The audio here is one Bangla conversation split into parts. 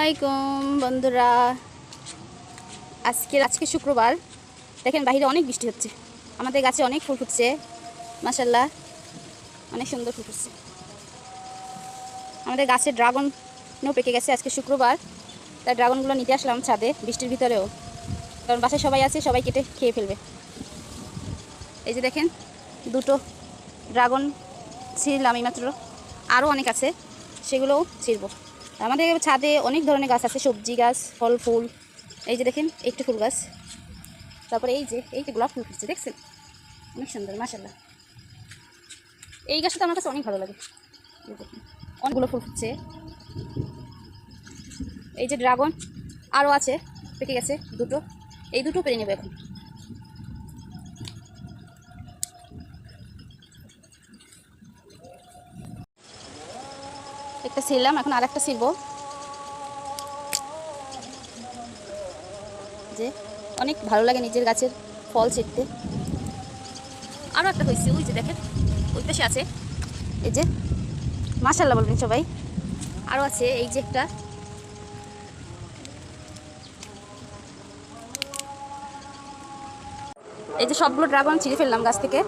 আলাইকুম বন্ধুরা। আজকে শুক্রবার। দেখেন বাইরে অনেক বৃষ্টি হচ্ছে, আমাদের গাছে অনেক ফুল ফুটছে, মাশাআল্লাহ অনেক সুন্দর ফুল ফুটছে। আমাদের গাছে ড্রাগনও পেকে গেছে। আজকে শুক্রবার, তাই ড্রাগনগুলো নিতে আসলাম ছাদে বৃষ্টির ভিতরেও, কারণ বাসায় সবাই আছে, সবাই কেটে খেয়ে ফেলবে। এই যে দেখেন দুটো ড্রাগন ছিঁড়লাম এইমাত্র, আরও অনেক আছে, সেগুলোও ছিঁড়ব। আমাদের ছাদে অনেক ধরনের গাছ আছে, সবজি গাছ, ফল ফুল। এই যে দেখেন একটু ফুল গাছ, তারপরে এই যে গোলাপ ফুল ফুটছে, দেখছেন অনেক সুন্দর মাশাআল্লাহ। এই গাছটা তো আমার কাছে অনেক ভালো লাগে। দেখুন অনেকগুলো ফুল ফুটছে। এই যে ড্রাগন আরও আছে, পেকে গেছে দুটো, এই দুটো পেরে নেব এখন। একটা ছিঁড়লাম, এখন আর একটা ছিঁড়বো। যে অনেক ভালো লাগে নিজের গাছের ফল ছিঁড়তে। আরও একটা হয়েছে, ওই যে দেখেন ওই পাশে আছে, এই যে মাশাআল্লাহ বলবেন সবাই। আরও আছে এই যে একটা, এই যে সবগুলো ড্রাগন ছিঁড়ে ফেললাম গাছ থেকে।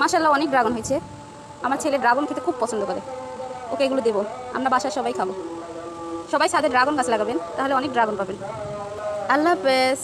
মাশাআল্লাহ অনেক ড্রাগন হয়েছে। আমার ছেলে ড্রাগন খেতে খুব পছন্দ করে, ওকে এগুলো দেবো, আমরা বাসায় সবাই খাবো। সবাই ছাদে ড্রাগন গাছ লাগাবেন, তাহলে অনেক ড্রাগন পাবেন। আল্লাহ হাফেজ।